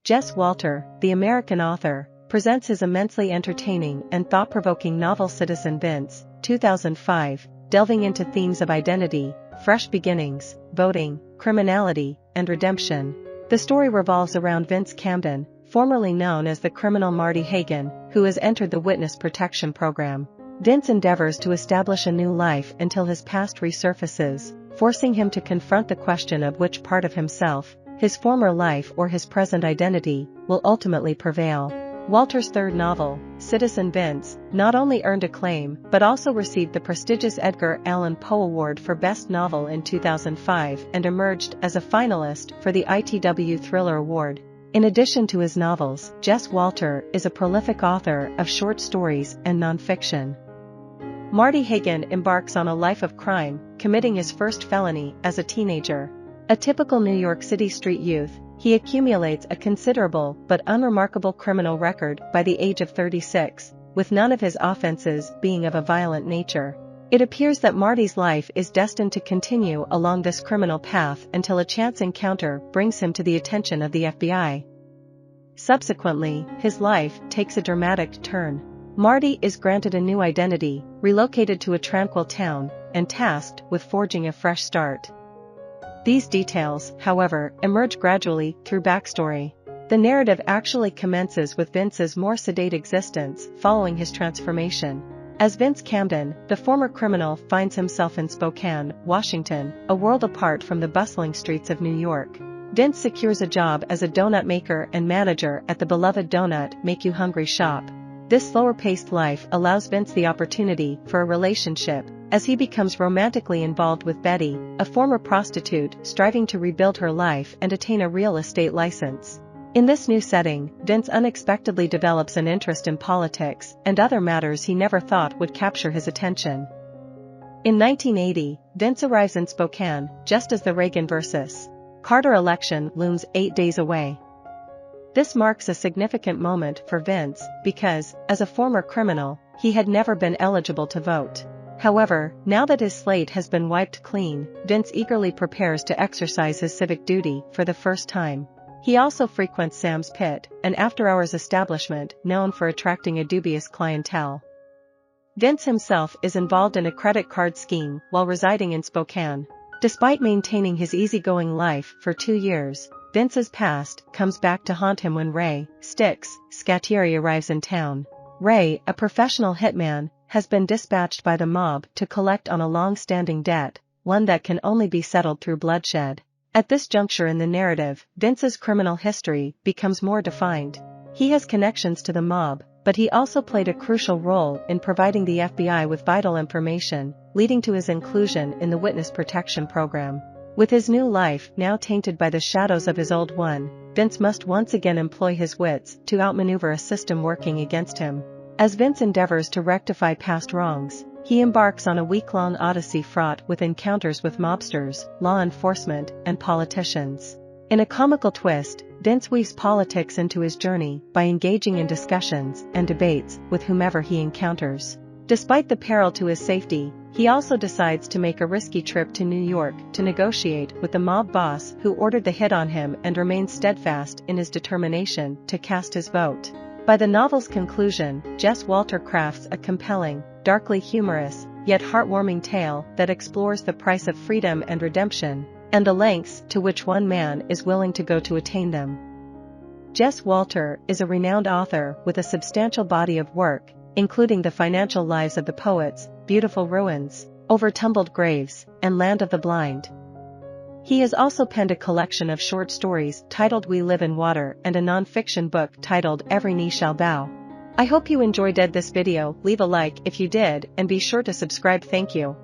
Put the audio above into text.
Jess Walter, the American author, presents his immensely entertaining and thought-provoking novel Citizen Vince, 2005, delving into themes of identity, fresh beginnings, voting, criminality, and redemption. The story revolves around Vince Camden, formerly known as the criminal Marty Hagen, who has entered the witness protection program. Vince endeavors to establish a new life until his past resurfaces, forcing him to confront the question of which part of himself, his former life or his present identity, will ultimately prevail. Walter's third novel, Citizen Vince, not only earned acclaim but also received the prestigious Edgar Allan Poe Award for Best Novel in 2005 and emerged as a finalist for the ITW Thriller Award. In addition to his novels, Jess Walter is a prolific author of short stories and nonfiction. Marty Hagen embarks on a life of crime, committing his first felony as a teenager. A typical New York City street youth, he accumulates a considerable but unremarkable criminal record by the age of 36, with none of his offenses being of a violent nature. It appears that Marty's life is destined to continue along this criminal path until a chance encounter brings him to the attention of the FBI. Subsequently, his life takes a dramatic turn. Marty is granted a new identity, relocated to a tranquil town, and tasked with forging a fresh start. These details, however, emerge gradually through backstory. The narrative actually commences with Vince's more sedate existence following his transformation. As Vince Camden, the former criminal finds himself in Spokane, Washington, a world apart from the bustling streets of New York. Vince secures a job as a donut maker and manager at the beloved Donut Make You Hungry shop. This slower-paced life allows Vince the opportunity for a relationship, as he becomes romantically involved with Betty, a former prostitute striving to rebuild her life and attain a real estate license. In this new setting, Vince unexpectedly develops an interest in politics and other matters he never thought would capture his attention. In 1980, Vince arrives in Spokane, just as the Reagan vs. Carter election looms 8 days away. This marks a significant moment for Vince because, as a former criminal, he had never been eligible to vote. However, now that his slate has been wiped clean, Vince eagerly prepares to exercise his civic duty for the first time. He also frequents Sam's Pit, an after-hours establishment known for attracting a dubious clientele. Vince himself is involved in a credit card scheme while residing in Spokane. Despite maintaining his easygoing life for 2 years, Vince's past comes back to haunt him when Ray Scattieri arrives in town. Ray, a professional hitman, has been dispatched by the mob to collect on a long-standing debt, one that can only be settled through bloodshed. At this juncture in the narrative, Vince's criminal history becomes more defined. He has connections to the mob, but he also played a crucial role in providing the FBI with vital information, leading to his inclusion in the witness protection program. With his new life now tainted by the shadows of his old one, Vince must once again employ his wits to outmaneuver a system working against him. As Vince endeavors to rectify past wrongs, he embarks on a week-long odyssey fraught with encounters with mobsters, law enforcement, and politicians. In a comical twist, Vince weaves politics into his journey by engaging in discussions and debates with whomever he encounters. Despite the peril to his safety, he also decides to make a risky trip to New York to negotiate with the mob boss who ordered the hit on him and remains steadfast in his determination to cast his vote. By the novel's conclusion, Jess Walter crafts a compelling, darkly humorous, yet heartwarming tale that explores the price of freedom and redemption, and the lengths to which one man is willing to go to attain them. Jess Walter is a renowned author with a substantial body of work, including The Financial Lives of the Poets, Beautiful Ruins, Over Tumbled Graves, and Land of the Blind. He has also penned a collection of short stories titled We Live in Water and a non-fiction book titled Every Knee Shall Bow. I hope you enjoyed this video. Leave a like if you did and be sure to subscribe. Thank you.